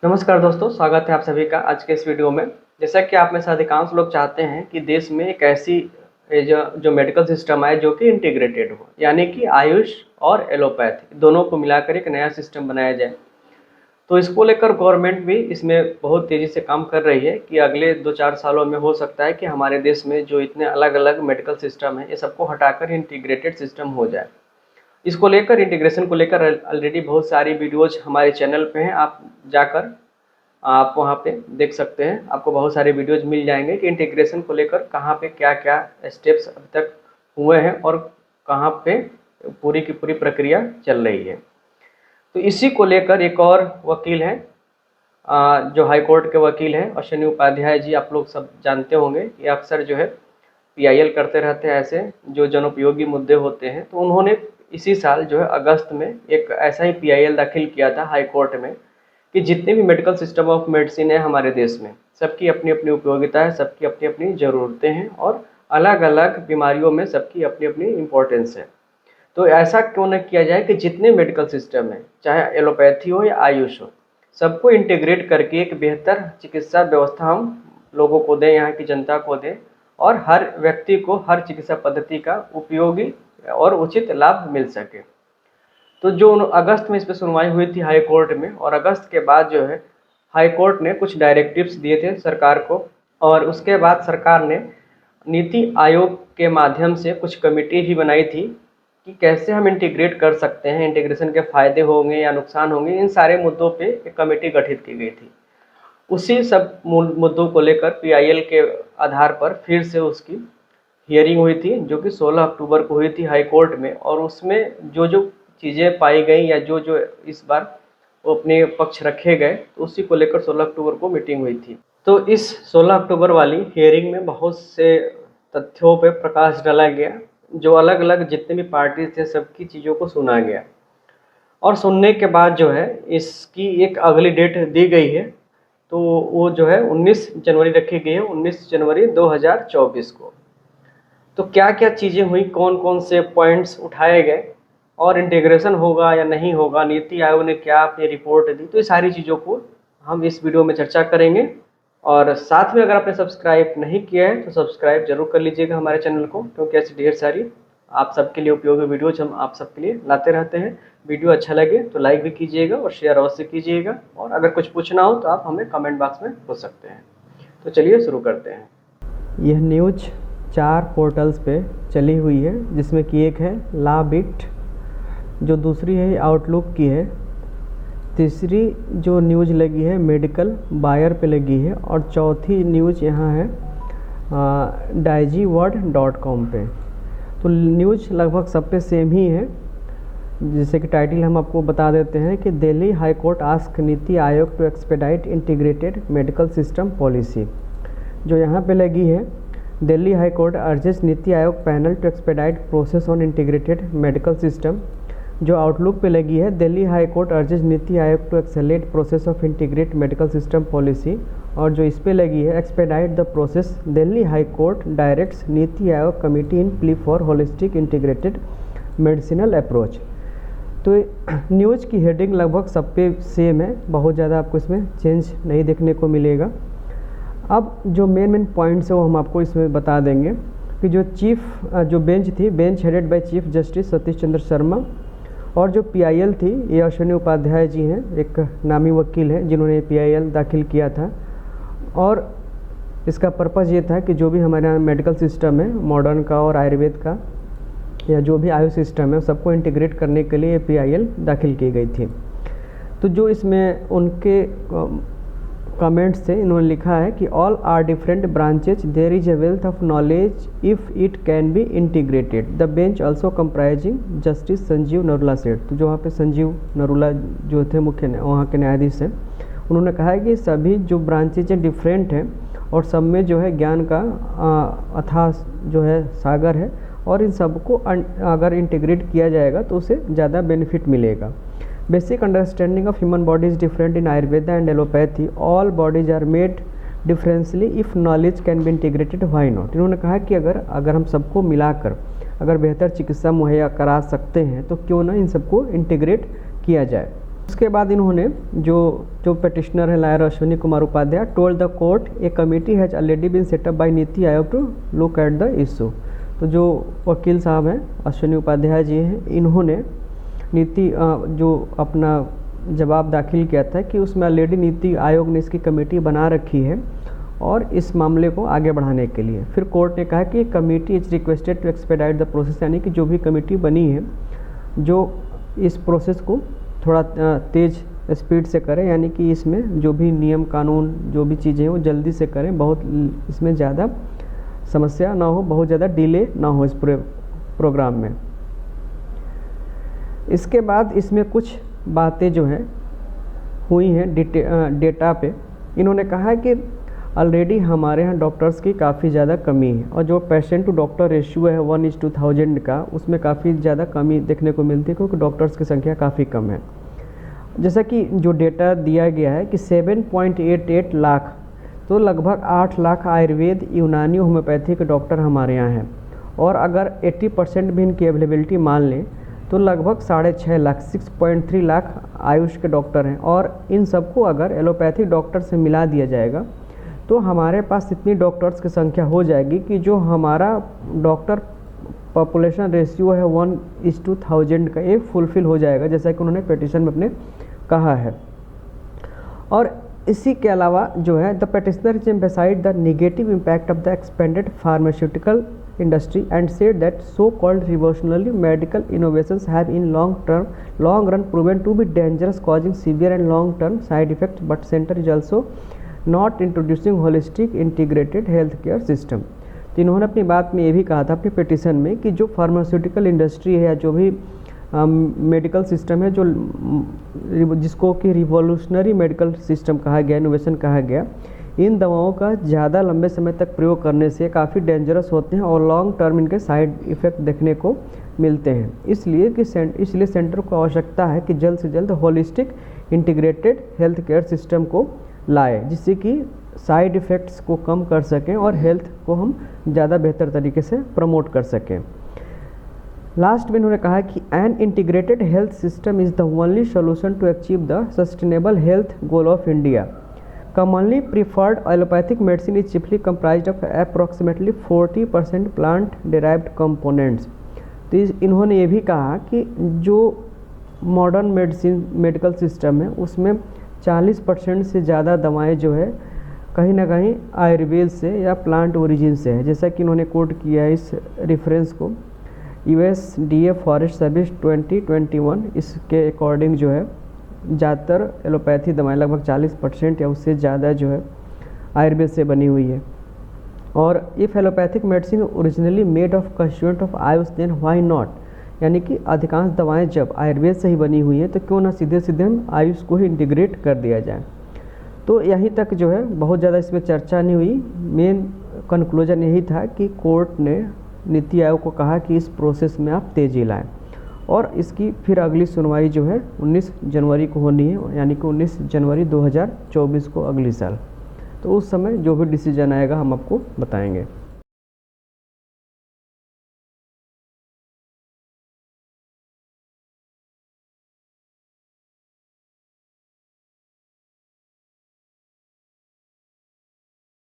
नमस्कार दोस्तों, स्वागत है आप सभी का आज के इस वीडियो में। जैसा कि आप में से अधिकांश लोग चाहते हैं कि देश में एक ऐसी जो मेडिकल सिस्टम आए जो कि इंटीग्रेटेड हो, यानी कि आयुष और एलोपैथी दोनों को मिलाकर एक नया सिस्टम बनाया जाए। तो इसको लेकर गवर्नमेंट भी इसमें बहुत तेज़ी से काम कर रही है कि अगले 2-4 सालों में हो सकता है कि हमारे देश में जो इतने अलग अलग मेडिकल सिस्टम है, ये सबको हटाकर इंटीग्रेटेड सिस्टम हो जाए। इसको लेकर, इंटीग्रेशन को लेकर ऑलरेडी बहुत सारी वीडियोज हमारे चैनल पे हैं, आप जाकर आप वहाँ पे देख सकते हैं। आपको बहुत सारे वीडियोज मिल जाएंगे कि इंटीग्रेशन को लेकर कहाँ पे क्या क्या स्टेप्स अब तक हुए हैं और कहाँ पे पूरी की पूरी प्रक्रिया चल रही है। तो इसी को लेकर एक और वकील हैं, जो हाई कोर्ट के वकील हैं, अश्विनी उपाध्याय जी, आप लोग सब जानते होंगे कि अक्सर जो है पीआईएल करते रहते हैं ऐसे जो जनोपयोगी मुद्दे होते हैं। तो उन्होंने इसी साल जो है अगस्त में एक ऐसा ही पीआईएल दाखिल किया था हाई कोर्ट में कि जितने भी मेडिकल सिस्टम ऑफ मेडिसिन है हमारे देश में, सबकी अपनी अपनी उपयोगिता है, सबकी अपनी अपनी ज़रूरतें हैं और अलग अलग बीमारियों में सबकी अपनी अपनी इम्पोर्टेंस है। तो ऐसा क्यों न किया जाए कि जितने मेडिकल सिस्टम हैं, चाहे एलोपैथी हो या आयुष हो, सबको इंटीग्रेट करके एक बेहतर चिकित्सा व्यवस्था हम लोगों को दें, यहाँ की जनता को दें और हर व्यक्ति को हर चिकित्सा पद्धति का उपयोगी और उचित लाभ मिल सके। तो जो अगस्त में इस पर सुनवाई हुई थी हाई कोर्ट में, और अगस्त के बाद जो है हाई कोर्ट ने कुछ डायरेक्टिव्स दिए थे सरकार को, और उसके बाद सरकार ने नीति आयोग के माध्यम से कुछ कमेटी भी बनाई थी कि कैसे हम इंटीग्रेट कर सकते हैं, इंटीग्रेशन के फ़ायदे होंगे या नुकसान होंगे, इन सारे मुद्दों पे एक कमेटी गठित की गई थी। उसी सब मुद्दों को लेकर पीआईएल के आधार पर फिर से उसकी हियरिंग हुई थी, जो कि 16 अक्टूबर को हुई थी हाई कोर्ट में। और उसमें जो जो चीज़ें पाई गई या जो जो इस बार वो अपने पक्ष रखे गए, तो उसी को लेकर 16 अक्टूबर को मीटिंग हुई थी। तो इस 16 अक्टूबर वाली हियरिंग में बहुत से तथ्यों पर प्रकाश डाला गया, जो अलग अलग जितने भी पार्टी थे सबकी चीज़ों को सुना गया। और सुनने के बाद जो है इसकी एक अगली डेट दी गई है, तो वो जो है 19 जनवरी रखी गई है, 19 जनवरी 2024 को। तो क्या क्या चीज़ें हुई, कौन कौन से पॉइंट्स उठाए गए और इंटीग्रेशन होगा या नहीं होगा, नीति आयोग ने क्या अपनी रिपोर्ट दी, तो ये सारी चीज़ों को हम इस वीडियो में चर्चा करेंगे। और साथ में अगर आपने सब्सक्राइब नहीं किया है तो सब्सक्राइब जरूर कर लीजिएगा हमारे चैनल को, क्योंकि ऐसी ढेर सारी आप सबके लिए उपयोगी वीडियोज हम आप सबके लिए लाते रहते हैं। वीडियो अच्छा लगे तो लाइक भी कीजिएगा और शेयर अवश्य कीजिएगा, और अगर कुछ पूछना हो तो आप हमें कमेंट बॉक्स में पूछ सकते हैं। तो चलिए शुरू करते हैं। यह न्यूज 4 पोर्टल्स पे चली हुई है, जिसमें कि एक है ला बिट, जो दूसरी है आउटलुक की है, तीसरी जो न्यूज़ लगी है मेडिकल बायर पे लगी है, और चौथी न्यूज़ यहाँ है daijiworld.com पे। तो न्यूज़ लगभग सब पे सेम ही है। जैसे कि टाइटल हम आपको बता देते हैं कि Delhi high court ask Niti Aayog to expedite integrated medical system policy. जो यहाँ पे लगी है, Delhi high court urges Niti Aayog panel to expedite process on integrated medical system. जो आउटलुक पे लगी है, Delhi high court urges Niti Aayog to accelerate process of integrate medical system policy. और जो इस पे लगी है, expedite the process, Delhi high court directs Niti Aayog committee in plea for holistic integrated medicinal approach. तो न्यूज़ की हेडिंग लगभग सब पे सेम है, बहुत ज़्यादा आपको इसमें चेंज नहीं देखने को मिलेगा। अब जो मेन पॉइंट्स है वो हम आपको इसमें बता देंगे कि जो बेंच थी, bench headed by chief justice Satish Chandra Sharma, और जो पीआईएल थी ये अश्विनी उपाध्याय जी हैं, एक नामी वकील हैं जिन्होंने पीआईएल दाखिल किया था। और इसका पर्पज़ ये था कि जो भी हमारे यहाँ मेडिकल सिस्टम है, मॉडर्न का और आयुर्वेद का, या जो भी आयुष सिस्टम है, सबको इंटीग्रेट करने के लिए पीआईएल दाखिल की गई थी। तो जो इसमें उनके कमेंट्स से इन्होंने लिखा है कि all are different branches, there is a wealth of knowledge if it can be integrated. The bench also comprising justice Sanjeev Narula Seth. तो जो वहाँ पे संजीव नरूला जो थे मुख्य वहाँ के न्यायाधीश हैं, उन्होंने कहा है कि सभी जो ब्रांचेज हैं डिफरेंट हैं और सब में जो है ज्ञान का अथाह जो है सागर है, और इन सबको अगर इंटीग्रेट किया जाएगा तो उसे ज़्यादा बेनिफिट मिलेगा। Basic understanding of human body is different in Ayurveda and Allopathy. All bodies are made differently. If knowledge can be integrated, why not? इन्होंने कहा कि अगर हम सबको मिलाकर अगर बेहतर चिकित्सा मुहैया करा सकते हैं तो क्यों ना इन सबको इंटीग्रेट किया जाए। उसके बाद इन्होंने जो पिटिशनर है lawyer Ashwini Kumar Upadhyay told the court a committee has already been set up by Niti Aayog to look at the issue. तो जो वकील साहब हैं अश्विनी उपाध्याय जी हैं, इन्होंने नीति जो अपना जवाब दाखिल किया था कि उसमें ऑलरेडी नीति आयोग ने इसकी कमेटी बना रखी है और इस मामले को आगे बढ़ाने के लिए फिर कोर्ट ने कहा कि committee is requested to expedite the process, यानी कि जो भी कमेटी बनी है जो इस प्रोसेस को थोड़ा तेज़ स्पीड से करें, यानी कि इसमें जो भी नियम कानून जो भी चीज़ें हैं वो जल्दी से करें, बहुत इसमें ज़्यादा समस्या ना हो, बहुत ज़्यादा डिले ना हो इस पूरे प्रोग्राम में। इसके बाद इसमें कुछ बातें जो हैं हुई हैं डेटा पे। इन्होंने कहा है कि ऑलरेडी हमारे यहाँ डॉक्टर्स की काफ़ी ज़्यादा कमी है और जो पेशेंट टू डॉक्टर रेशियो है 1:2000 का, उसमें काफ़ी ज़्यादा कमी देखने को मिलती है क्योंकि डॉक्टर्स की संख्या काफ़ी कम है। जैसा कि जो डेटा दिया गया है कि 7.88 लाख, तो लगभग 8 लाख आयुर्वेद, यूनानी, होम्योपैथी के डॉक्टर हमारे यहाँ हैं और अगर 80% भी इनकी अवेलेबिलिटी मान लें तो लगभग 6.5 लाख 6.3 लाख आयुष के डॉक्टर हैं। और इन सबको अगर एलोपैथिक डॉक्टर से मिला दिया जाएगा तो हमारे पास इतनी डॉक्टर्स की संख्या हो जाएगी कि जो हमारा डॉक्टर पॉपुलेशन रेशियो है 1:1000 का, ये फुलफिल हो जाएगा, जैसा कि उन्होंने पिटिशन में अपने कहा है। और इसी के अलावा जो है the petitioner is emphasised the negative impact of the expanded pharmaceutical industry and said that so-called revolutionary medical innovations have in long run proven to be dangerous, causing severe and long-term side effects, but center is also not introducing holistic integrated healthcare system। तो इन्होंने अपनी बात में ये भी कहा था अपने पिटिशन में कि जो फार्मास्यूटिकल इंडस्ट्री है या जो भी मेडिकल सिस्टम है जो जिसको कि रिवॉल्यूशनरी मेडिकल सिस्टम कहा गया, इनोवेशन कहा गया, इन दवाओं का ज़्यादा लंबे समय तक प्रयोग करने से काफ़ी डेंजरस होते हैं और लॉन्ग टर्म इनके साइड इफ़ेक्ट देखने को मिलते हैं। इसलिए सेंटर को आवश्यकता है कि जल्द से जल्द holistic integrated health care system को लाए, जिससे कि साइड इफ़ेक्ट्स को कम कर सकें और हेल्थ को हम ज़्यादा बेहतर तरीके से प्रमोट कर सकें। लास्ट में इन्होंने कहा कि an integrated health system is the only solution to achieve the sustainable health goal of India. Commonly preferred allopathic medicine is chiefly comprised of approximately 40% plant derived components। तो इन्होंने ये भी कहा कि जो मॉडर्न मेडिकल सिस्टम है उसमें 40% से ज़्यादा दवाएं जो है कहीं ना कहीं आयुर्वेद से या प्लांट ओरिजिन से है, जैसा कि इन्होंने कोट किया है इस रेफरेंस को USDA फॉरेस्ट सर्विस 2021। इसके अकॉर्डिंग जो है ज़्यादातर एलोपैथी दवाएं लगभग 40% या उससे ज़्यादा जो है आयुर्वेद से बनी हुई है। और if allopathic medicine originally made of constituent of AYUSH then why not, यानी कि अधिकांश दवाएं जब आयुर्वेद से ही बनी हुई हैं तो क्यों ना सीधे सीधे हम आयुष को ही इंटीग्रेट कर दिया जाए। तो यहीं तक जो है बहुत ज़्यादा इसमें चर्चा नहीं हुई। मेन कंक्लूजन यही था कि कोर्ट ने नीति आयोग को कहा कि इस प्रोसेस में आप तेज़ी लाएँ और इसकी फिर अगली सुनवाई जो है 19 जनवरी को होनी है, यानी कि 19 जनवरी 2024 को अगली साल। तो उस समय जो भी डिसीजन आएगा हम आपको बताएंगे।